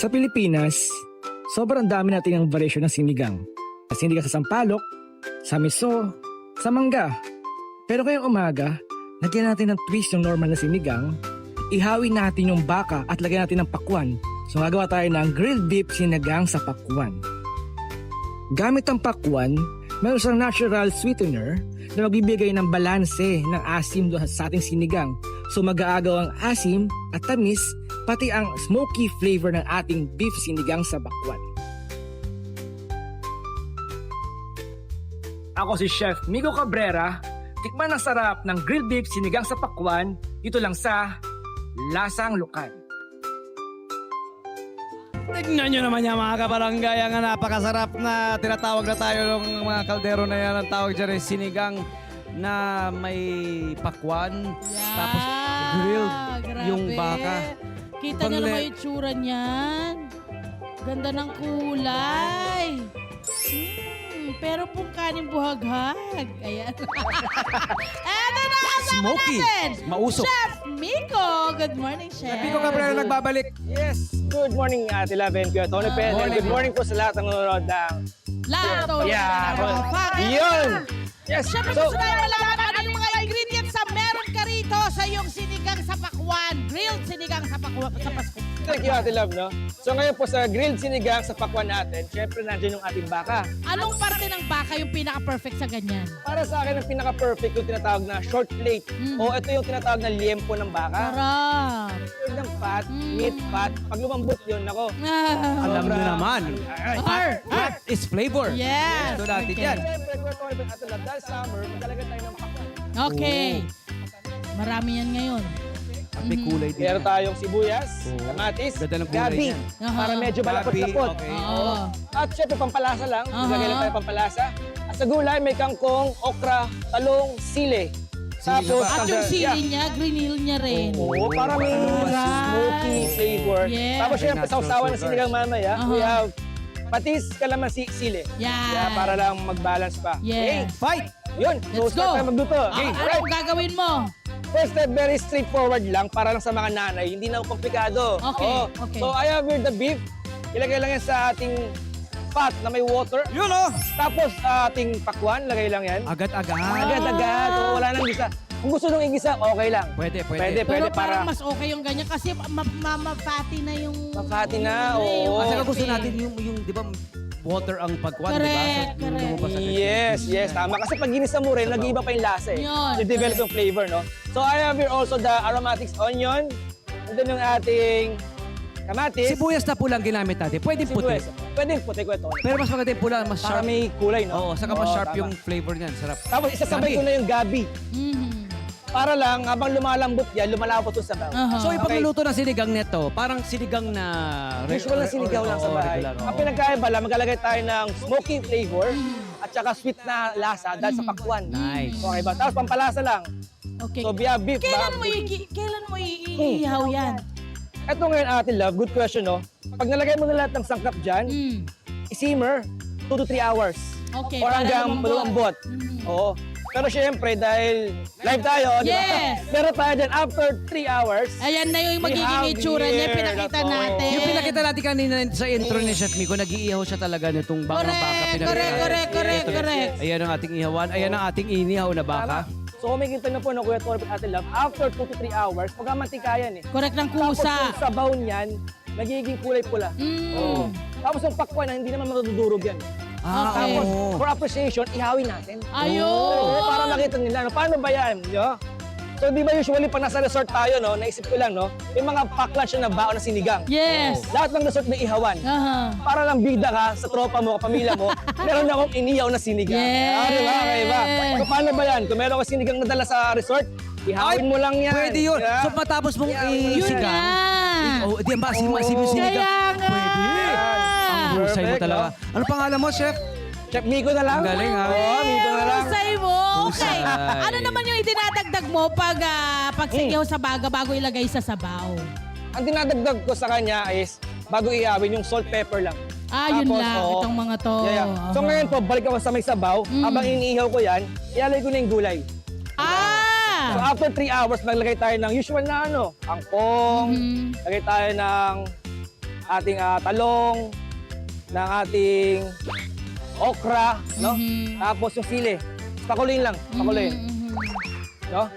Sa Pilipinas, sobrang dami natin ang variation ng sinigang. Sinigang sa sampalok, sa miso, sa mangga. Pero ngayong umaga, lagyan natin ng twist yung normal na sinigang, ihawin natin yung baka at lagyan natin ng pakwan. So gagawa tayo ng grilled beef sinigang sa pakwan. Gamit ang pakwan, mayroon siyang natural sweetener na magbibigay ng balanse ng asim doon sa ating sinigang. So mag-aagaw ang asim at tamis, pati ang smoky flavor ng ating beef sinigang sa bakwan. Ako si Chef Migo Cabrera. Tikman ang sarap ng grilled beef sinigang sa pakwan dito lang sa Lasang Lokal. Tignan nyo naman yan mga kabarangay, ang napakasarap na tinatawag na tayo ng mga kaldero na yan. Ang tawag dyan ay sinigang na may pakwan, tapos grilled grabe. yung baka. Kita nyo naman yung tsura niyan. Ganda ng kulay. Pero pong kanin buhaghag. Ayan. Eto na, kasama Smoky. natin. Mausok. Chef Miko. Good morning, Chef. Miko Cabrera nagbabalik. Yes, good morning Ate Laven, Kuya Tony Pérez. morning. Good morning po sa lahat ng nanonood ng... Lato. Yun! Yes, Chef, so... gusto namin malaman ano yung mga ingredients na meron ka rito sa iyong sinigang sa pakwan. Grilled sinigang sa pakwan. Sa Pasko. Thank you Ate Love, no? So ngayon po sa grilled sinigang sa pakwan natin, syempre nandiyan yung ating baka. Anong parte ng baka yung pinaka-perfect sa ganyan? Para sa akin, ang pinaka-perfect yung tinatawag na short plate. O ito yung tinatawag na liempo ng baka. Sarap. Yun ng fat, meat fat. Pag lumambot yun, ako. Alam nyo naman. Ar. Fat is flavor. Yes. Ito natin Okay. yan. Siyempre, Kuya Tony Pérez, Ate Love, dahil summer, maglalagay tayo ng pakwan. Okay. Marami yan ngayon. At may kulay din. Meron tayong sibuyas, Oo. kamatis, Ganda ng kulay gabi. niyan. Para medyo malapot-lapot. Okay. Oo. At syempre, pampalasa lang. Aha. Maglagay lang tayo pampalasa. At sa gulay, may kangkong, okra, talong, sili. Tapos, At yung yeah. sili niya, green niya rin. Oo, para may Alright. smoky flavor. Yes. Tapos syempre, Natural sausawan ng sugars. sinigang mamaya, Aha. we have patis, kalamansi, sili. Yeah. Yeah, para lang mag-balance pa. Yes. Fight! Okay? Yun, so Let's start go. tayo magluto. Okay, Ano right. ang gagawin mo? First step, very straightforward lang para lang sa mga nanay, hindi na komplikado. Okay, Oo. okay. So I have here the beef. Ilagay lang yan sa ating pot na may water. Yun oh! Tapos ating pakwan, lagay lang yan. Agad-agad. Agad-agad, so, wala nang gisa. Kung gusto nung igisa, okay lang. Pwede. Pwede Pero para parang mas okay yung ganyan kasi mapati na yung... Mapati na, oo. Kasi kung gusto Okay. natin yung di ba, water ang pagkwan, di ba? Correct, So, lumabas agad. Yes, tama. Kasi pag ginisa mo rin, nag-iiba pa yung lasa eh. Yun. I-develop yung flavor, no? So I have here also the aromatics onion. And then yung ating kamatis. Sibuyas na pulang ginamit natin. Pwede puti. Sibuyas. Pwede puti ko ito. Pero mas maganda yung pula, mas Para sharp. may kulay, no? Oo, saka mas Oo, sharp tama. yung flavor niyan. Sarap. Tapos isasabay Gabi. ko na yung gabi. Mhm. Para lang, habang lumalambot yan, lumalapot yung sabaw. Aha. So, ipagluluto ng sinigang neto, parang sinigang na... Usual na sinigaw lang sa Oo, bahay. regular, oo. Ang pinagkaiba lang, maglalagay tayo ng smoky flavor at saka sweet na lasa dahil sa pakwan. Nice. Okay ba? Tapos pampalasa lang. Okay. So, via beef. Kailan mo iihaw yan? Ito ngayon, Ate Love, good question, no? Pag nalagay mo na lahat ng sangkap dyan, Mm. i-simmer 2 to 3 hours. Okay. Or para hanggang lumambot. Mhm. Oo. Pero syempre, dahil live tayo, di ba? Yes. Meron tayo dyan after 3 hours. Ayan na yung We magiging have itsura niya, here pinakita na to. natin. Yung pinakita natin kanina sa intro ni Chef Miko, nag-iihaw siya talaga nitong baka Correct, pinakita. correct. Ayan ang ating ihawan. Ayan ang ating inihaw na baka. So kumikita na po ng Kuya Torbe at Ate Love, after 2 to 3 hours, pagkamantika yan eh. Correct ng Tapos kusa. yung sabaw niyan, nagiging kulay pula. Mm. Tapos yung pakwan na hindi naman matutudurog yan. Okay. Tapos, for appreciation, ihawin natin. Ayun. Oo, para makita nila, no? Paano ba yan? No? So, di ba usually pag nasa resort tayo, no? Naisip ko lang, no? Yung mga paklan siya na baon na sinigang. Yes. Lahat ng resort may ihawan. Aha. Para lang bida ka sa tropa mo, kapamilya mo, meron na akong iniyaw na sinigang. Yes. Ah, di ba? Okay ba? So, paano ba yan? Kung meron ka sinigang na dala sa resort, ihawin mo lang yan. Pwede yun. Yeah. So matapos mong Yun isigang. nga. Oh, di ba? Masim yung sinigang. Kaya nga. Pwede. Ang husay mo Perfect, talaga. Ano pangalan mo, Chef? Chef Miko na lang. Ang galing, ha? Oo, Miko na lang. Husay mo. Okay. Husay. Ano naman yung idinadagdag mo pag singaw sa baga bago ilagay sa sabaw? Ang dinadagdag ko sa kanya is, bago ihawin, yung salt, pepper lang. Yun Tapos, lang. oo. Itong mga to. Yeah. So Aha. ngayon po, balik ako sa may sabaw. Habang iniihaw ko yan, ilalagay ko na yung gulay. So after 3 hours, maglagay tayo ng usual na kangkong, Mhm. lagay tayo ng ating talong, ng ating okra, no? Tapos yung sili. Pakuloyin lang, pakuloyin. No?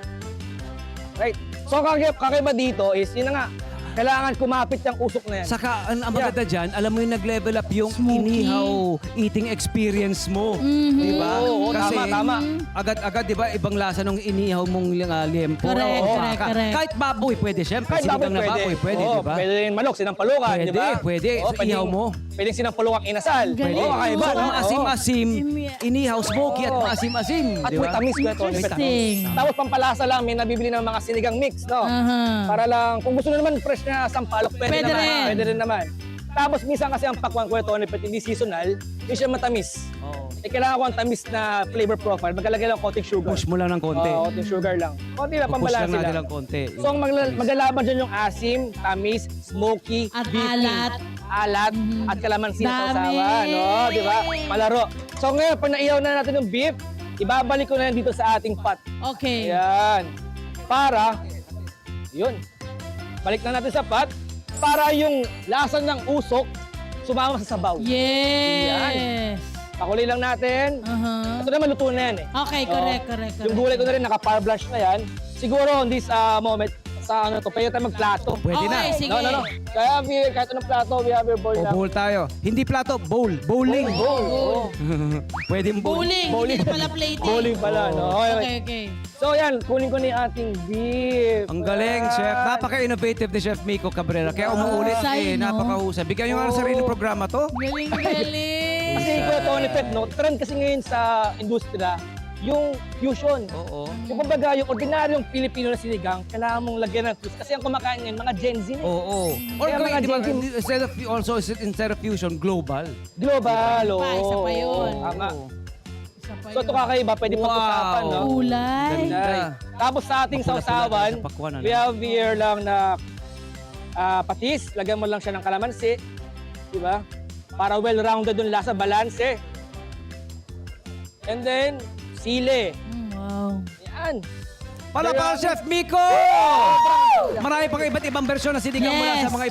Right. So, kakaiba dito is, yun na nga, kailangan kumapit yung usok na yan. Saka, ang maganda dyan, alam mo yung nag-level up yung inihaw eating experience mo. Di ba? Oo, Kasi tama. agad-agad, di ba, ibang lasa ng inihaw mong liempo. Correct, o correct, baka. correct. Kahit baboy, pwede. Siyempre, sinigang na baboy, pwede, Oo, di ba? Pwede rin manok, sinampalukan, di ba? Pwede. So, ihaw mo. Pwedeng sinampalukang inasal. Galing. Oo, kakaiba. So, no? maasim-asim, inihaw, smoky at Oo. maasim-asim. At Di may ba? tamis ko ito. Interesting. Tapos pampalasa lang, may nabibili ng mga sinigang mix, no? Para lang, kung gusto nyo naman fresh na sampalok, Pwede naman. rin. Pwede rin naman. Tapos minsan kasi ang pakwan ko ito, hindi seasonal, hindi siya matamis. Oo. Kailangan ko ang tamis na flavor profile. Maglalagay lang konting sugar. Push mo lang ng konti. Oo, konting sugar lang. Konti lang, Push lang pambalansi natin lang. ng konti. So ang maglalaban dyan yung asim, tamis, smoky, At beefy, alat. at kalamansi Dami. na sausawan, no? Di ba? Malaro. So ngayon, pag naihaw na natin yung beef, ibabalik ko na yan dito sa ating pot. Okay. Ayan. Para, yun. Balik na natin sa pot, para yung lasa ng usok sumama sa sabaw. Yes. Pakuloy lang natin. Ito naman luto na yan eh. Okay, correct. Yung gulay ko na rin, naka-par blanch na yan. Siguro on this moment, sa ano to, pwede tayo magplato. Pwede na. Okay, sige. No. Kaya kahit anong plato, we have your bowl O na. bowl tayo. Hindi plato, bowl. Bowling. Bowl. Oo. Pwedeng bowl. Bowling. Hindi na pala plating. Bowling pala, no? Okay. So yan, kunin ko na yung ating beef. Ang galing, Ayan. Chef. Napaka-innovative ni Chef Miko Cabrera. Kaya umuulit Husay, no? napakahusay. Bigyan nyo nga ng sarili programa to. Galing. Kasi ito, Tony Pep, no? Trend kasi ngayon sa industriya, yung fusion. Oo. Yung kumbaga, yung ordinaryong Pilipino na sinigang, kailangan mong lagyan ng twist. Kasi ang kumakain ngayon, mga Gen Z na. Oo. Or Kaya mga di ba, Gen Z. instead of fusion, global. Global, Isa pa, isa pa yun. Tama. Oo. Isa pa So ito yun. kakaiba, pwede Wow. pag-usapan, no? Kulay. Ganda. Tapos sa ating Mapula-pula sausawan, sa pakwan, ano? we have here lang na patis. Lagyan mo lang siya ng kalamansi. Di ba? Para well-rounded yung lasa, balanse. And then, sili. Wow. Yan. Palapal, Chef Miko! Marami pang iba't ibang bersyon na sinigang mula Yes. sa mga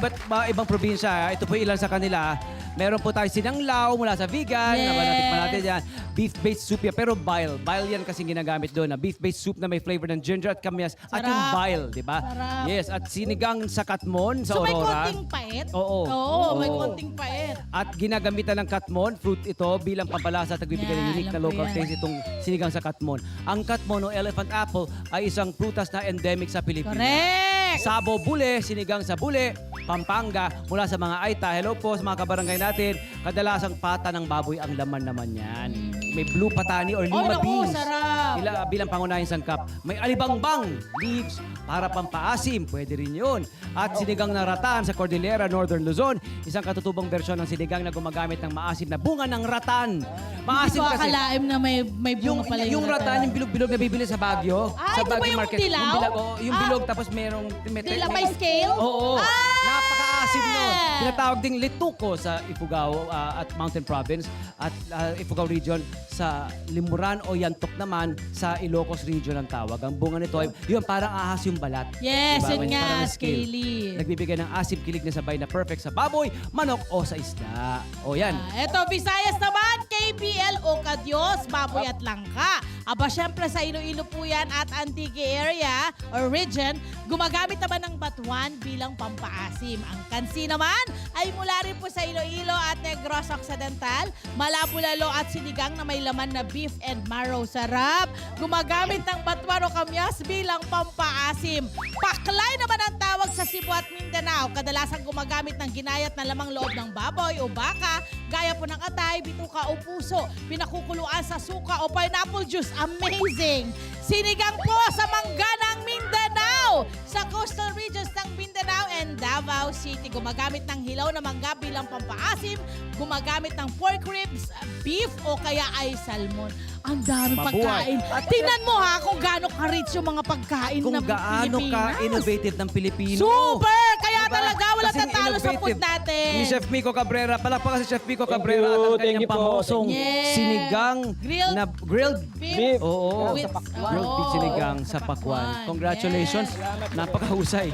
ibang probinsya. Ito po ilan sa kanila. Meron po tayo sinanglaw mula sa vegan. Yes. Natikman natin yan. Beef-based soup yan. Pero bile. Bile yan kasi ginagamit doon. Na beef-based soup na may flavor ng ginger at kamyas. At yung Sarap. bile, di ba? Sarap. Yes. At sinigang sa katmon sa So may Aurora. konting pait? Oo. Oo, may Oo. konting pait. At ginagamitan ng katmon, fruit ito, bilang pampalasa at nagbibigay ng Yeah, unique na alam ko local yan. taste itong sinigang sa katmon. Ang katmon o elephant apple ay isang prutas na endemic sa Pilipinas. Correct. Sabo bule, sinigang sa bule, Pampanga, mula sa mga Aita. Hello po sa mga kabarangay natin. Kadalasang pata ng baboy ang laman naman yan. May blue patani or lima naku, beans. sarap. Bilang pangunahing sangkap. May alibangbang leaves para pampaasim. Pwede rin yun. At sinigang na ratan sa Cordillera, Northern Luzon. Isang katutubong bersyon ng sinigang na gumagamit ng maasim na bunga ng ratan. Hindi Maasim ko kasi. akalaim na may bunga pala Yung ratan, yung bilog-bilog na bibili sa Baguio. Ah, sa ito ba Baguio yung Market. dilaw? Yung bilog, oo, yung Ah. bilog tapos merong... Dila may scale? Oo. Ah! Napaka-asim nun. Tinatawag ding lituko sa Ifugao at Mountain Province at Ifugao Region. Sa Limuran o Yantok naman sa Ilocos Region ang tawag. Ang bunga nito ay yun parang ahas yung balat. Yes, Diba? yun nga, Parang scale. scaly. Nagbibigay ng asim kilig na sabay na perfect sa baboy, manok o sa isda. O yan. Eto, Visayas naman, KBL o Kadios, baboy at langka. Aba, syempre sa Iloilo po yan at Antique area or region, gumagamit naman ng batuan bilang pampaasim. Ang kansi naman ay mula rin po sa Iloilo at Negros Occidental, Malabulalo at sinigang na may laman na beef and marrow. Sarap! Gumagamit ng batuan o kamyas bilang pampaasim. Paklay naman ang tawag sa Cebu at Mindanao. Kadalasan gumagamit ng ginayat na lamang loob ng baboy o baka, gaya po ng atay, bituka o puso, pinakukuluan sa suka o pineapple juice. Amazing! Sinigang po sa mangga ng Mindanao! Sa coastal regions ng Mindanao and Davao City, gumagamit ng hilaw na mangga bilang pampaasim, gumagamit ng pork ribs, beef o kaya ay salmon. Ang dami Mabuhay. pagkain. Tingnan mo ha kung gaano ka-rich yung mga pagkain Kung ng gaano Pilipinas. ka innovative ng Pilipino. Super! Kaya talaga, walang kasing tatalo sa food innovative natin. Ni Chef Miko Cabrera. Palakpakan si Chef Miko Thank Cabrera you, at ang thank kanyang you po. pamosong Yes. sinigang Grilled na grilled beef. Oo. With- Grilled beef Oo, sinigang sa pakwan. Congratulations. Yes. Napakahusay.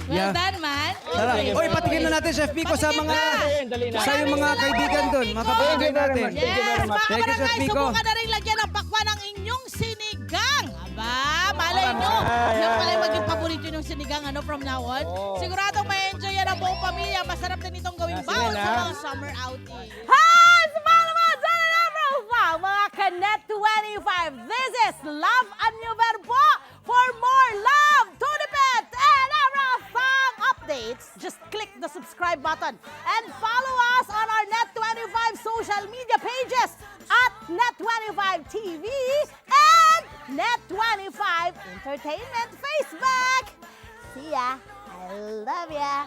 Well done, man. Sarap. Okay. Oy, patikin na natin, Chef Miko, sa Patikin mga na. Dali na. sa yung mga Maraming kaibigan salamat, doon, Miko. mga kapatid Thank you very natin. much. Thank you Yes, very much. mga Thank you, Chef kabarangay, Miko. subukan na rin lagyan ng pakwan ang inyong sinigang. Aba, malay nyo. Ay, Yan ay, pala yung ay. maging paborito yung sinigang from now on. Oo. Siguradong ma-enjoy yan ang buong pamilya. Masarap din itong gawing Sige baon na. sa mga summer outing. Hi! Sa mga naman dyan na profile, mga Kanet 25. This is Love a New Verbo. For more love, to the pet, and everything updates, just click the subscribe button and follow us on our Net25 social media pages at Net25 TV and Net25 Entertainment Facebook. See ya. I love ya.